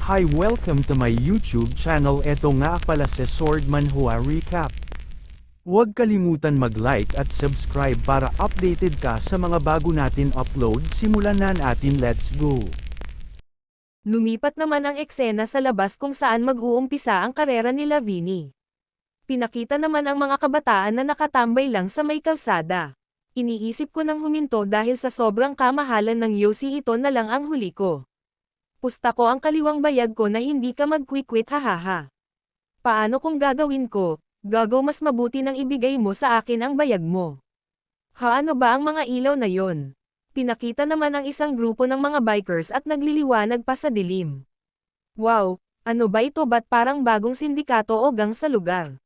Hi, welcome to my YouTube channel. Eto nga pala si Sword Manhua Recap. Huwag kalimutan mag-like at subscribe para updated ka sa mga bago natin upload. Simulan na natin, let's go! Lumipat naman ang eksena sa labas kung saan mag-uumpisa ang karera nila Vinny. Pinakita naman ang mga kabataan na nakatambay lang sa may kalsada. Iniisip ko nang huminto dahil sa sobrang kamahalan ng Yossi, ito na lang ang huli ko. Pusta ko ang kaliwang bayag ko na hindi ka mag-quick-quit, hahaha. Paano kung gagawin ko? Gago, mas mabuti nang ibigay mo sa akin ang bayag mo. Ano ba ang mga ilaw na yon? Pinakita naman ang isang grupo ng mga bikers at nagliliwanag pa sa dilim. Wow, ano ba ito, ba't parang bagong sindikato o gang sa lugar?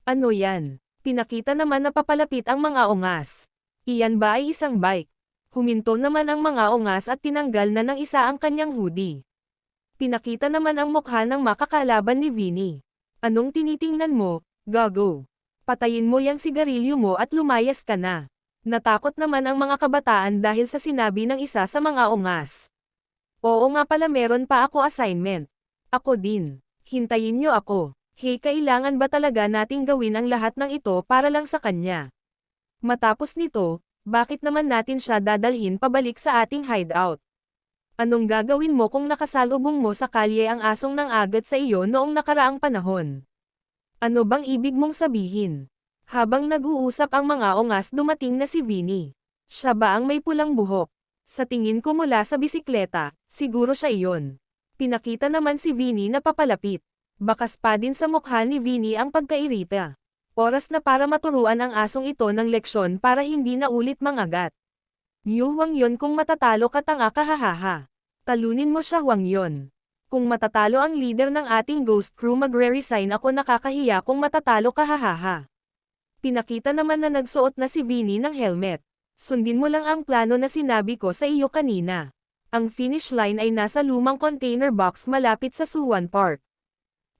Ano yan? Pinakita naman na papalapit ang mga ongas. Iyan ba ay isang bike? Huminto naman ang mga ongas at tinanggal na ng isa ang kanyang hoodie. Pinakita naman ang mukha ng makakalaban ni Vinny. Anong tinitingnan mo, gago? Patayin mo yang sigarilyo mo at lumayas ka na. Natakot naman ang mga kabataan dahil sa sinabi ng isa sa mga ongas. Oo nga pala, meron pa ako assignment. Ako din. Hintayin niyo ako. Hey, kailangan ba talaga nating gawin ang lahat ng ito para lang sa kanya? Matapos nito, bakit naman natin siya dadalhin pabalik sa ating hideout? Anong gagawin mo kung nakasalubong mo sa kalye ang asong nang agat sa iyo noong nakaraang panahon? Ano bang ibig mong sabihin? Habang nag-uusap ang mga ongas, dumating na si Vinny. Siya ba ang may pulang buhok? Sa tingin ko mula sa bisikleta, siguro siya iyon. Pinakita naman si Vinny na papalapit. Bakas pa din sa mukha ni Vinny ang pagkairita. Oras na para maturuan ang asong ito ng leksyon para hindi na ulit mangagat. Huwag yon, kung matatalo ka, tanga ka, hahaha. Talunin mo siya, Huwag yon. Kung matatalo ang leader ng ating ghost crew, magre-resign ako, nakakahiya kung matatalo ka, hahaha. Pinakita naman na nagsuot na si Vinny ng helmet. Sundin mo lang ang plano na sinabi ko sa iyo kanina. Ang finish line ay nasa lumang container box malapit sa Suwon Park.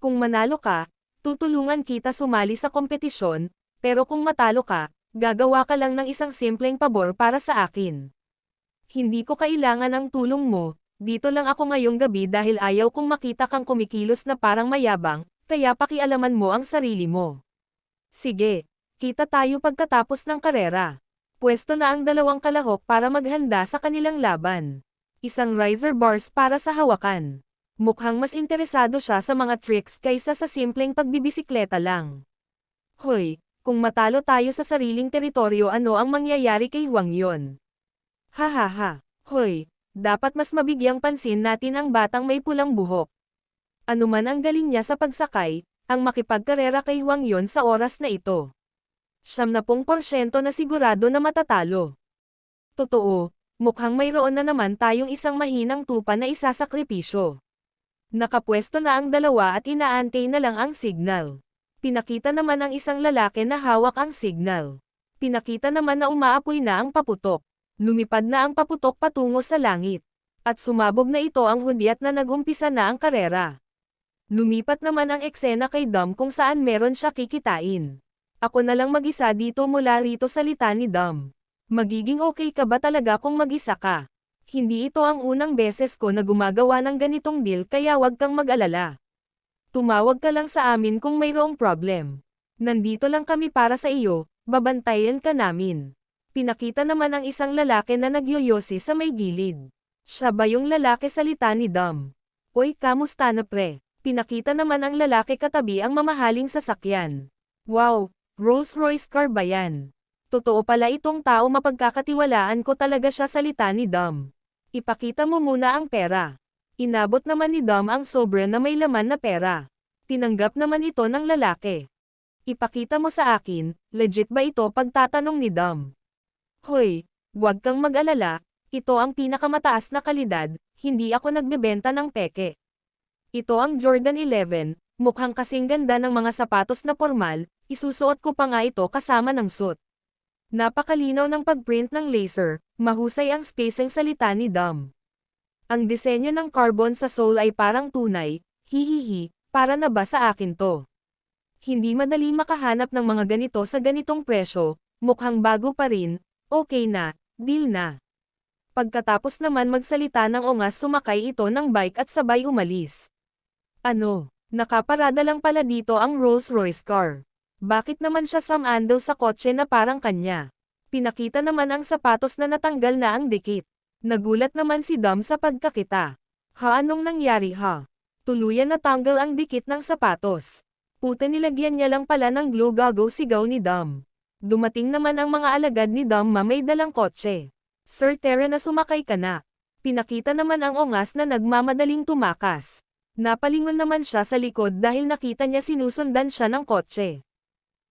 Kung manalo ka, tutulungan kita sumali sa kompetisyon, pero kung matalo ka, gagawa ka lang ng isang simpleng pabor para sa akin. Hindi ko kailangan ng tulong mo, dito lang ako ngayong gabi dahil ayaw kong makita kang kumikilos na parang mayabang, kaya pakialaman mo ang sarili mo. Sige, kita tayo pagkatapos ng karera. Pwesto na ang dalawang kalahok para maghanda sa kanilang laban. Isang riser bars para sa hawakan. Mukhang mas interesado siya sa mga tricks kaysa sa simpleng pagbibisikleta lang. Hoy, kung matalo tayo sa sariling teritoryo, ano ang mangyayari kay Huwag yon? Hahaha, hoy, dapat mas mabigyang pansin natin ang batang may pulang buhok. Ano man ang galing niya sa pagsakay, ang makipagkarera kay Huwag yon sa oras na ito. 70% na sigurado na matatalo. Totoo, mukhang mayroon na naman tayong isang mahinang tupa na isasakripisyo. Nakapwesto na ang dalawa at inaantay na lang ang signal. Pinakita naman ang isang lalaki na hawak ang signal. Pinakita naman na umaapoy na ang paputok. Lumipad na ang paputok patungo sa langit. At sumabog na ito ang hudyat na nagumpisa na ang karera. Lumipat naman ang eksena kay Dom kung saan meron siya kikitain. Ako na lang mag-isa dito mula rito, salita ni Dom. Magiging okay ka ba talaga kung mag-isa ka? Hindi ito ang unang beses ko na gumagawa ng ganitong deal, kaya wag kang mag-alala. Tumawag ka lang sa amin kung mayroong problem. Nandito lang kami para sa iyo, babantayan ka namin. Pinakita naman ang isang lalaki na nagyoyosi sa may gilid. Siya ba yung lalaki, salita ni Dom? Oy, kamusta na pre? Pinakita naman ang lalaki katabi ang mamahaling sasakyan. Wow, Rolls-Royce car ba yan? Totoo pala itong tao, mapagkakatiwalaan ko talaga siya, salita ni Dom. Ipakita mo muna ang pera. Inabot naman ni Dom ang sobra na may laman na pera. Tinanggap naman ito ng lalaki. Ipakita mo sa akin, legit ba ito, pagtatanong ni Dom. Hoy, huwag kang mag-alala, ito ang pinakamataas na kalidad, hindi ako nagbebenta ng peke. Ito ang Jordan 11, mukhang kasing ganda ng mga sapatos na formal, isusuot ko pa nga ito kasama ng suit. Napakalinaw ng pagprint ng laser, mahusay ang spacing, salita ni Dom. Ang disenyo ng carbon sa sole ay parang tunay, hihihi, para na ba sa akin to? Hindi madali makahanap ng mga ganito sa ganitong presyo, mukhang bago pa rin, okay na, deal na. Pagkatapos naman magsalita ng ungas sumakay ito ng bike at sabay umalis. Ano? Nakaparada lang pala dito ang Rolls-Royce car. Bakit naman siya samandal sa kotse na parang kanya? Pinakita naman ang sapatos na natanggal na ang dikit. Nagulat naman si Dom sa pagkakita. Ha, anong nangyari ha? Tuluyan na tanggal ang dikit ng sapatos. Puta, nilagyan niya lang pala ng glue, gago, sigaw ni Dom. Dumating naman ang mga alagad ni Dom na may dalang kotse. Sir, Tara, na sumakay ka na. Pinakita naman ang ungas na nagmamadaling tumakas. Napalingon naman siya sa likod dahil nakita niya sinusundan siya ng kotse.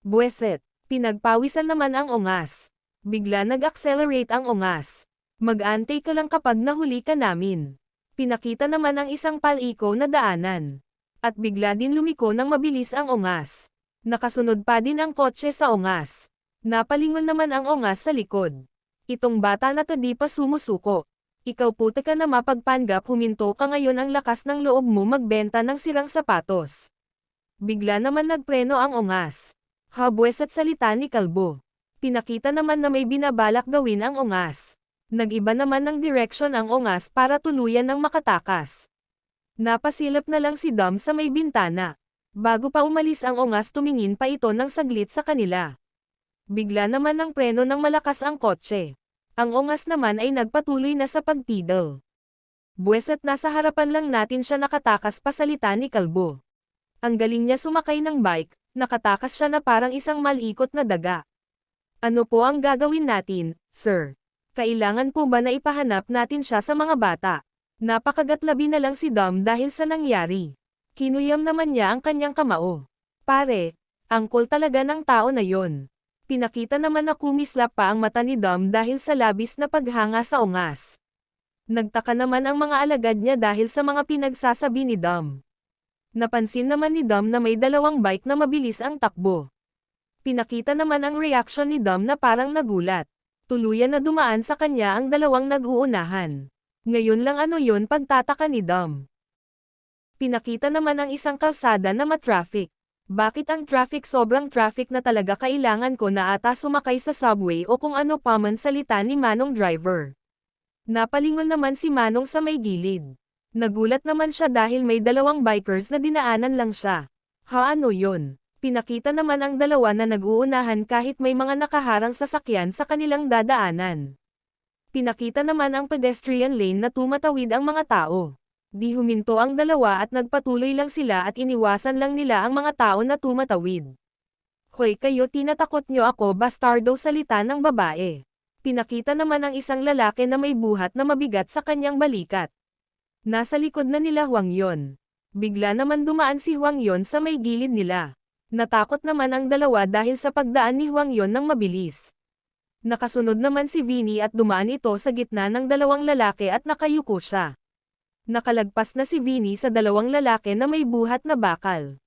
Buweset, pinagpawisan naman ang ungas. Bigla nag-accelerate ang ungas. Mag-antay ka lang kapag nahuli ka namin. Pinakita naman ang isang paliko na daanan. At bigla din lumiko ng mabilis ang ungas. Nakasunod pa din ang kotse sa ungas. Napalingon naman ang ungas sa likod. Itong bata na to di pa sumusuko. Ikaw, puta ka na, mapagpanggap, huminto ka ngayon, ang lakas ng loob mo magbenta ng sirang sapatos. Bigla naman nagpreno ang ungas. Habwes at salita ni Kalbo. Pinakita naman na may binabalak gawin ang ungas. Nag-iba naman ng direksyon ang ungas para tuluyan ng makatakas. Napasilip na lang si Dom sa may bintana. Bago pa umalis ang ungas, tumingin pa ito ng saglit sa kanila. Bigla naman ng preno ng malakas ang kotse. Ang ungas naman ay nagpatuloy na sa pagpidal. Buwes, at nasa harapan lang natin siya, nakatakas pa, salita ni Kalbo. Ang galing niya sumakay ng bike, nakatakas siya na parang isang malikot na daga. Ano po ang gagawin natin, sir? Kailangan po ba na ipahanap natin siya sa mga bata? Napakagatlabi na lang si Dom dahil sa nangyari. Kinuyam naman niya ang kanyang kamao. Pare, ang cool talaga ng tao na yon. Pinakita naman na kumislap pa ang mata ni Dom dahil sa labis na paghanga sa ungas. Nagtaka naman ang mga alagad niya dahil sa mga pinagsasabi ni Dom. Napansin naman ni Dom na may dalawang bike na mabilis ang takbo. Pinakita naman ang reaksyon ni Dom na parang nagulat. Tuluyan na dumaan sa kanya ang dalawang nag-uunahan. Ngayon lang ano yon, pagtataka ni Dom. Pinakita naman ang isang kalsada na matraffic. Bakit ang traffic, sobrang traffic na talaga, kailangan ko na ata sumakay sa subway o kung ano pa man, salita ni Manong driver. Napalingon naman si Manong sa may gilid. Nagulat naman siya dahil may dalawang bikers na dinaanan lang siya. Ha, ano yon? Pinakita naman ang dalawa na nag-uunahan kahit may mga nakaharang sasakyan sa kanilang dadaanan. Pinakita naman ang pedestrian lane na tumatawid ang mga tao. Di huminto ang dalawa at nagpatuloy lang sila at iniwasan lang nila ang mga tao na tumatawid. Hoy kayo, tinatakot nyo ako, bastardo, salita ng babae. Pinakita naman ang isang lalaki na may buhat na mabigat sa kanyang balikat. Nasa likod na nila Huang Yon. Bigla naman dumaan si Huang Yon sa may gilid nila. Natakot naman ang dalawa dahil sa pagdaan ni Huang Yon ng mabilis. Nakasunod naman si Vinny at dumaan ito sa gitna ng dalawang lalaki at nakayuko siya. Nakalagpas na si Vinny sa dalawang lalaki na may buhat na bakal.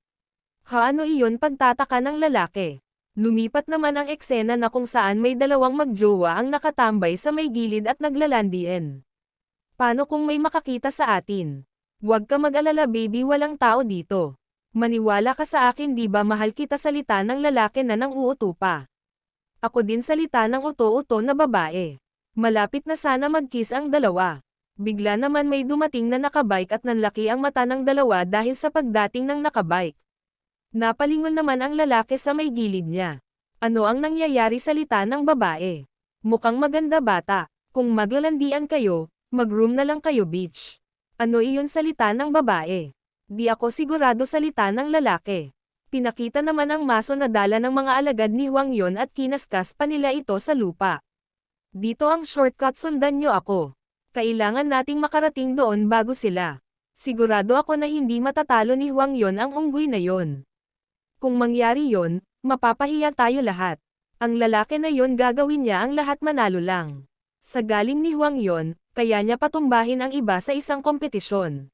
Ha, ano iyon, pagtataka ng lalaki. Lumipat naman ang eksena na kung saan may dalawang magjowa ang nakatambay sa may gilid at naglalandian. Paano kung may makakita sa atin? Huwag ka mag-alala baby, walang tao dito. Maniwala ka sa akin, di ba mahal kita, salita ng lalaki na nang uuto pa. Ako din, salita ng uto-uto na babae. Malapit na sana mag-kiss ang dalawa. Bigla naman may dumating na nakabike at nanlaki ang mata ng dalawa dahil sa pagdating ng nakabike. Napalingon naman ang lalaki sa may gilid niya. Ano ang nangyayari, salita ng babae? Mukhang maganda bata. Kung maglalandian kayo, mag-room na lang kayo, bitch. Ano iyon, salita ng babae? Di ako sigurado, salita ng lalaki. Pinakita naman ang maso na dala ng mga alagad ni Huang Yon at kinaskas pa nila ito sa lupa. Dito ang shortcut, sundan nyo ako. Kailangan nating makarating doon bago sila. Sigurado ako na hindi matatalo ni Huang Yon ang unggoy na yon. Kung mangyari yon, mapapahiya tayo lahat. Ang lalaki na yon, gagawin niya ang lahat, manalo lang. Sa galing ni Huang Yon, kaya niya patumbahin ang iba sa isang kompetisyon.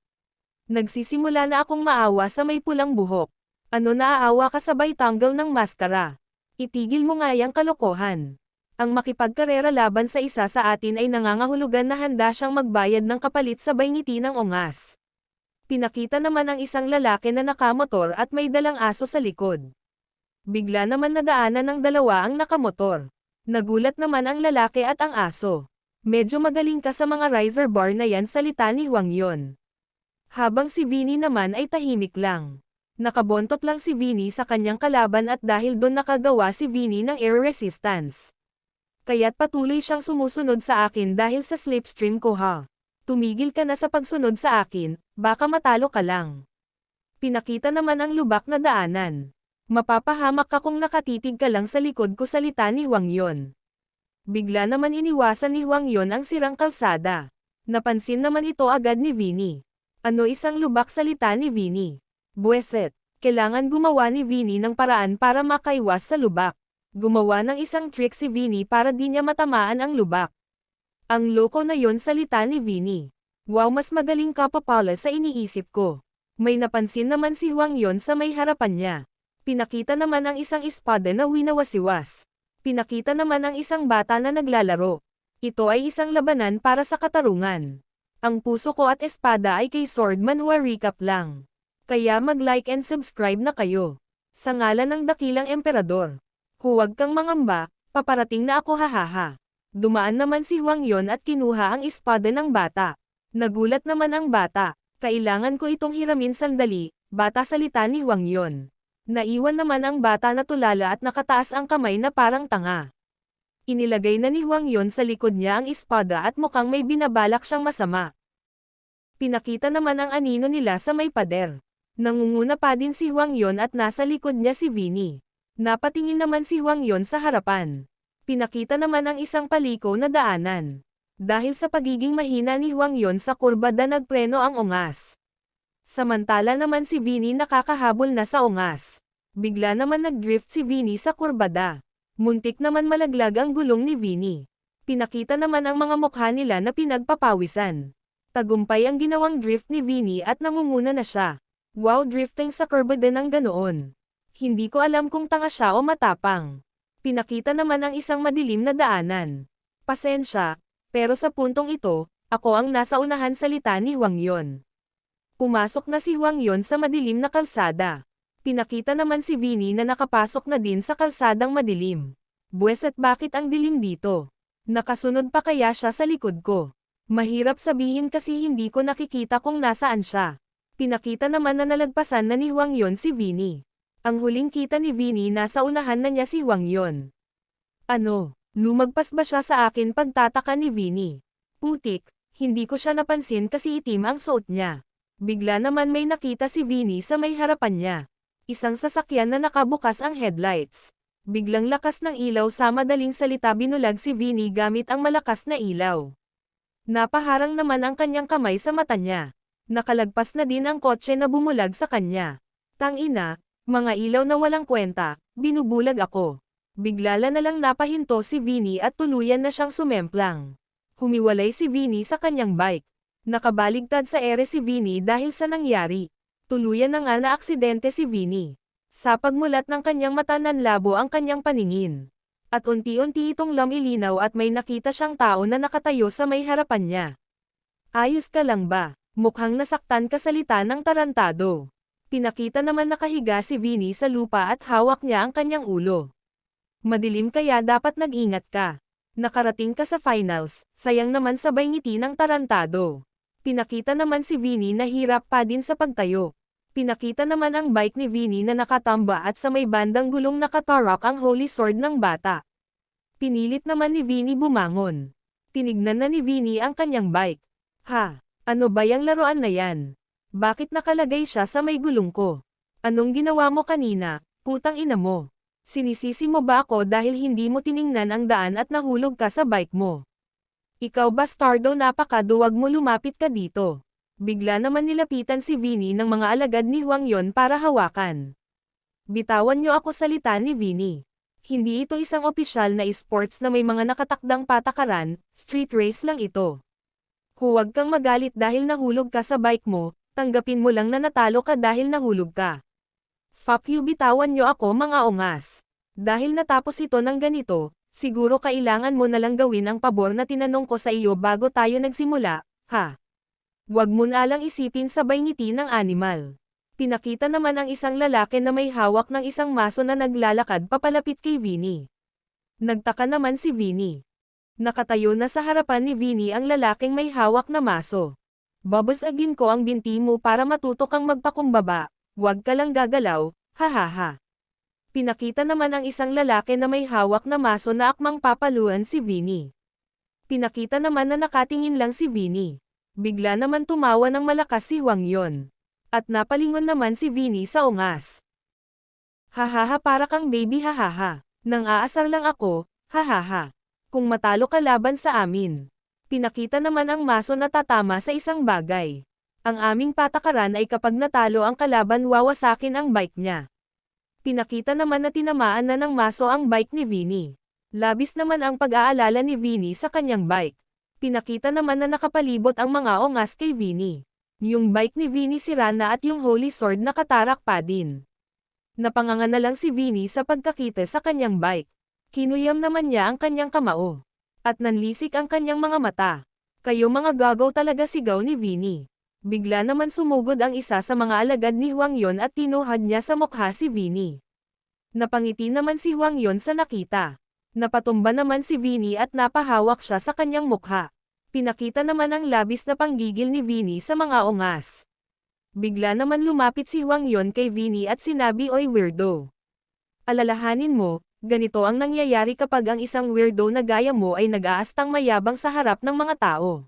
Nagsisimula na akong maawa sa may pulang buhok. Ano, naaawa ka, sabay tanggal ng maskara? Itigil mo nga yang kalokohan. Ang makipagkarera laban sa isa sa atin ay nangangahulugan na handa siyang magbayad ng kapalit, sabay ngiti ng ungas. Pinakita naman ang isang lalaki na nakamotor at may dalang aso sa likod. Bigla naman nadaanan ng dalawa ang nakamotor. Nagulat naman ang lalaki at ang aso. Medyo magaling ka sa mga riser bar na yan, salita ni Hwang Yun. Habang si Vinny naman ay tahimik lang. Nakabontot lang si Vinny sa kanyang kalaban at dahil doon nakagawa si Vinny ng air resistance. Kaya't patuloy siyang sumusunod sa akin dahil sa slipstream ko ha. Tumigil ka na sa pagsunod sa akin, baka matalo ka lang. Pinakita naman ang lubak na daanan. Mapapahamak ka kung nakatitig ka lang sa likod ko, salita ni Hwang Yun. Bigla naman iniwasan ni Hwang Yun ang sirang kalsada. Napansin naman ito agad ni Vinny. Ano isang lubak, salita ni Vinny. Buweset, kailangan gumawa ni Vinny ng paraan para makaiwas sa lubak. Gumawa ng isang trick si Vinny para di niya matamaan ang lubak. Ang loko na yon, salita ni Vinny. Wow, mas magaling ka pa pala sa iniisip ko. May napansin naman si Hwang Yun sa may harapan niya. Pinakita naman ang isang espada na winawasiwas. Pinakita naman ang isang bata na naglalaro. Ito ay isang labanan para sa katarungan. Ang puso ko at espada ay kay Swordman Hua Recap lang. Kaya mag-like and subscribe na kayo. Sa ngalan ng dakilang emperador. Huwag kang mangamba, paparating na ako, hahaha. Dumaan naman si Hwang Yun at kinuha ang espada ng bata. Nagulat naman ang bata. Kailangan ko itong hiramin sandali, bata, salita ni Hwang Yun. Naiwan naman ang bata na tulala at nakataas ang kamay na parang tanga. Inilagay na ni Hwang Yun sa likod niya ang espada at mukhang may binabalak siyang masama. Pinakita naman ang anino nila sa may pader. Nangunguna pa din si Hwang Yun at nasa likod niya si Vinny. Napatingin naman si Hwang Yun sa harapan. Pinakita naman ang isang paliko na daanan. Dahil sa pagiging mahina ni Hwang Yun sa kurbada, nagpreno ang ungas. Samantala naman si Vinny nakakahabol na sa ungas. Bigla naman nagdrift si Vinny sa kurbada. Muntik naman malaglag ang gulong ni Vinny. Pinakita naman ang mga mukha nila na pinagpapawisan. Tagumpay ang ginawang drift ni Vinny at nangunguna na siya. Wow, drifting sa kurbada ng ganoon. Hindi ko alam kung tanga siya o matapang. Pinakita naman ang isang madilim na daanan. Pasensya, pero sa puntong ito, ako ang nasa unahan, salita ni Hwang Yun. Pumasok na si Hwang Yun sa madilim na kalsada. Pinakita naman si Vinny na nakapasok na din sa kalsadang madilim. Buweset, bakit ang dilim dito? Nakasunod pa kaya siya sa likod ko? Mahirap sabihin kasi hindi ko nakikita kung nasaan siya. Pinakita naman na nalagpasan na ni Hwang Yun si Vinny. Ang huling kita ni Vinny, nasa unahan na niya si Hwang Yun. Ano? Lumagpas ba siya sa akin, pagtataka ni Vinny. Putik, hindi ko siya napansin kasi itim ang suot niya. Bigla naman may nakita si Vinny sa may harapan niya. Isang sasakyan na nakabukas ang headlights. Biglang lakas ng ilaw, sa madaling salita binulag si Vinny gamit ang malakas na ilaw. Napaharang naman ang kanyang kamay sa mata niya. Nakalagpas na din ang kotse na bumulag sa kanya. Tangina, mga ilaw na walang kwenta, binubulag ako. Bigla na lang napahinto si Vinny at tuluyan na siyang sumemplang. Humiwalay si Vinny sa kanyang bike. Nakabaligtad sa ere si Vinny dahil sa nangyari. Tuluyan na nga na aksidente si Vinny. Sa pagmulat ng kanyang mata, nanlabo ang kanyang paningin. At unti-unti itong lumilinaw at may nakita siyang tao na nakatayo sa may harapan niya. Ayos ka lang ba? Mukhang nasaktan ka, salita ng tarantado. Pinakita naman nakahiga si Vinny sa lupa at hawak niya ang kanyang ulo. Madilim kaya dapat nag-ingat ka. Nakarating ka sa finals, sayang naman, sabay ngiti ng tarantado. Pinakita naman si Vinny na hirap pa din sa pagtayo. Pinakita naman ang bike ni Vinny na nakatamba at sa may bandang gulong nakatarok ang holy sword ng bata. Pinilit naman ni Vinny bumangon. Tinignan na ni Vinny ang kanyang bike. Ha? Ano ba yang laruan na yan? Bakit nakalagay siya sa may gulong ko? Anong ginawa mo kanina, putang ina mo? Sinisisi mo ba ako dahil hindi mo tiningnan ang daan at nahulog ka sa bike mo? Ikaw bastardo, napakaduwag mo, lumapit ka dito. Bigla naman nilapitan si Vinny ng mga alagad ni Hwang Yun para hawakan. Bitawan niyo ako, salita ni Vinny. Hindi ito isang opisyal na esports na may mga nakatakdang patakaran, street race lang ito. Huwag kang magalit dahil nahulog ka sa bike mo. Tanggapin mo lang na natalo ka dahil nahulog ka. Fuck you, bitawan niyo ako, mga ungas. Dahil natapos ito ng ganito, siguro kailangan mo na lang gawin ang pabor na tinanong ko sa iyo bago tayo nagsimula, ha? Huwag mo na lang isipin, sabay ngiti ng animal. Pinakita naman ang isang lalaki na may hawak ng isang maso na naglalakad papalapit kay Vinny. Nagtaka naman si Vinny. Nakatayo na sa harapan ni Vinny ang lalaking may hawak na maso. Babasagin ko ang binti mo para matuto kang magpakumbaba, huwag ka lang gagalaw, hahaha. Pinakita naman ang isang lalaki na may hawak na maso na akmang papaluan si Vinny. Pinakita naman na nakatingin lang si Vinny. Bigla naman tumawa ng malakas si Hwang Yun. At napalingon naman si Vinny sa ungas. Hahaha, para kang baby, hahaha. Nang aasar lang ako, hahaha. Kung matalo ka laban sa amin. Pinakita naman ang maso na tatama sa isang bagay. Ang aming patakaran ay kapag natalo ang kalaban, wawasakin ang bike niya. Pinakita naman na tinamaan na ng maso ang bike ni Vinny. Labis naman ang pag-aalala ni Vinny sa kanyang bike. Pinakita naman na nakapalibot ang mga ongas kay Vinny. Yung bike ni Vinny sira na at yung Holy Sword nakatarak pa din. Napanganga na lang si Vinny sa pagkakita sa kanyang bike. Kinuyam naman niya ang kanyang kamao. At nanlisik ang kanyang mga mata. Kayo mga gagaw talaga, sigaw ni Vinny. Bigla naman sumugod ang isa sa mga alagad ni Hwang Yun at tinuhad niya sa mukha si Vinny. Napangiti naman si Hwang Yun sa nakita. Napatumba naman si Vinny at napahawak siya sa kanyang mukha. Pinakita naman ang labis na panggigil ni Vinny sa mga ongas. Bigla naman lumapit si Hwang Yun kay Vinny at sinabi, "Oy weirdo. Alalahanin mo, ganito ang nangyayari kapag ang isang weirdo na gaya mo ay nag-aastang mayabang sa harap ng mga tao.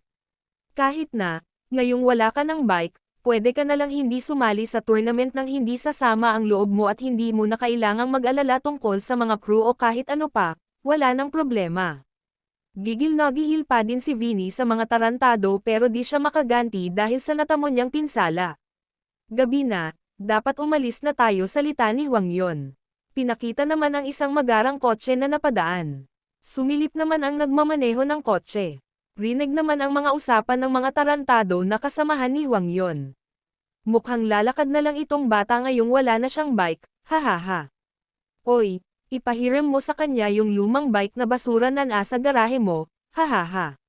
Kahit na, ngayong wala ka ng bike, pwede ka na lang hindi sumali sa tournament nang hindi sasama ang loob mo at hindi mo na kailangang mag-alala tungkol sa mga crew o kahit ano pa, wala nang problema." Gigil na gihil pa din si Vinny sa mga tarantado pero di siya makaganti dahil sa natamo niyang pinsala. Gabi na, dapat umalis na tayo, salita ni Hwang Yun. Pinakita naman ang isang magarang kotse na napadaan. Sumilip naman ang nagmamaneho ng kotse. Rinig naman ang mga usapan ng mga tarantado na kasamahan ni Hwang Yun. Mukhang lalakad na lang itong bata ngayong wala na siyang bike, hahaha. Oy, ipahiram mo sa kanya yung lumang bike na basura na nasa garahe mo, hahaha.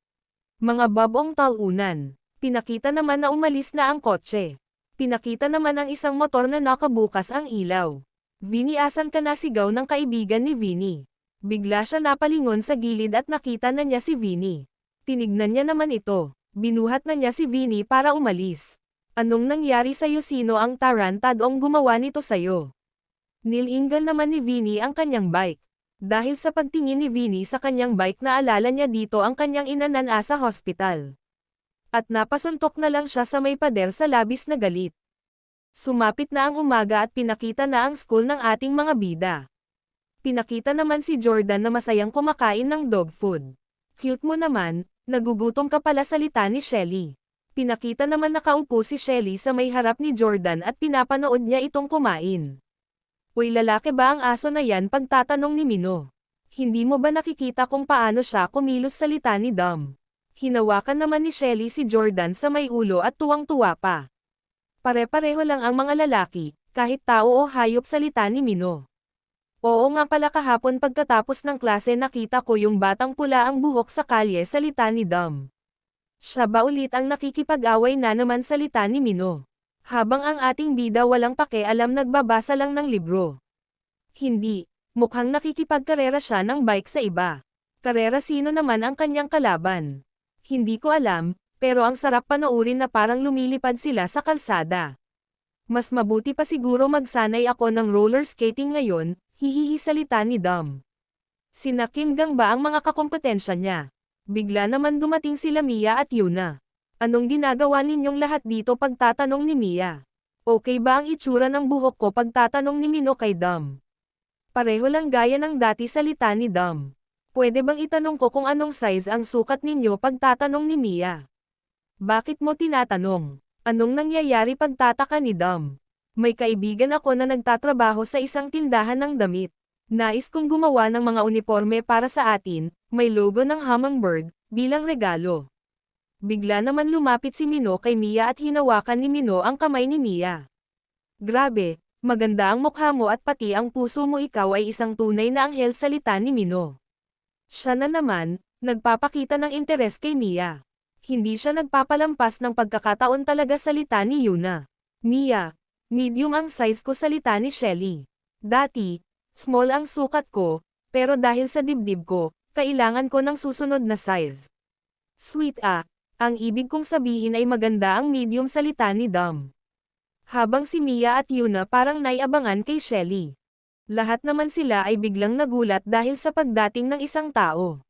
Mga babong talunan. Pinakita naman na umalis na ang kotse. Pinakita naman ang isang motor na nakabukas ang ilaw. Vinny, asan ka na, sigaw ng kaibigan ni Vinny. Bigla siya napalingon sa gilid at nakita na niya si Vinny. Tinignan niya naman ito. Binuhat na niya si Vinny para umalis. Anong nangyari sa'yo? Sino ang tarantadong gumawa nito sa'yo? Nilinggan naman ni Vinny ang kanyang bike. Dahil sa pagtingin ni Vinny sa kanyang bike, naalala niya dito ang kanyang ina na nasa hospital. At napasuntok na lang siya sa may pader sa labis na galit. Sumapit na ang umaga at pinakita na ang school ng ating mga bida. Pinakita naman si Jordan na masayang kumakain ng dog food. Cute mo naman, nagugutom ka pala, salita ni Shelly. Pinakita naman nakaupo si Shelly sa may harap ni Jordan at pinapanood niya itong kumain. Uy, lalaki ba ang aso na yan? Pagtatanong ni Mino. Hindi mo ba nakikita kung paano siya kumilos, salita ni Dom. Hinawakan naman ni Shelly si Jordan sa may ulo at tuwang-tuwa pa. Pare-pareho lang ang mga lalaki, kahit tao o hayop, salita ni Mino. Oo nga pala, kahapon pagkatapos ng klase nakita ko yung batang pula ang buhok sa kalye, salita ni Dom. Siya ba ulit ang nakikipag-away na naman, salita ni Mino. Habang ang ating bida walang pakialam, nagbabasa lang ng libro. Hindi, mukhang nakikipagkarera siya ng bike sa iba. Karera, sino naman ang kanyang kalaban? Hindi ko alam. Pero ang sarap panoorin na parang lumilipad sila sa kalsada. Mas mabuti pa siguro magsanay ako ng roller skating ngayon, hihihi, salita ni Dom. Sina Kim Gang ba ang mga kakompetensya niya? Bigla naman dumating sila Mia at Yuna. Anong ginagawa ninyong lahat dito? Pagtatanong ni Mia. Okay ba ang itsura ng buhok ko? Pagtatanong ni Mino kay Dom. Pareho lang gaya ng dati, salita ni Dom. Pwede bang itanong ko kung anong size ang sukat ninyo? Pagtatanong ni Mia. Bakit mo tinatanong? Anong nangyayari? Pagtataka ni Dom. May kaibigan ako na nagtatrabaho sa isang tindahan ng damit. Nais kong gumawa ng mga uniforme para sa atin, may logo ng Hummingbird, bilang regalo. Bigla naman lumapit si Mino kay Mia at hinawakan ni Mino ang kamay ni Mia. Grabe, maganda ang mukha mo at pati ang puso mo, ikaw ay isang tunay na anghel, salita ni Mino. Siya na naman, nagpapakita ng interes kay Mia. Hindi siya nagpapalampas ng pagkakataon talaga, salita ni Yuna. Mia, medium ang size ko, salita ni Shelly. Dati, small ang sukat ko, pero dahil sa dibdib ko, Kailangan ko ng susunod na size. Sweet ah. Ang ibig kong sabihin ay maganda ang medium salita ni Dom. Habang si Mia at Yuna parang naiabangan kay Shelly. Lahat naman sila ay biglang nagulat dahil sa pagdating ng isang tao.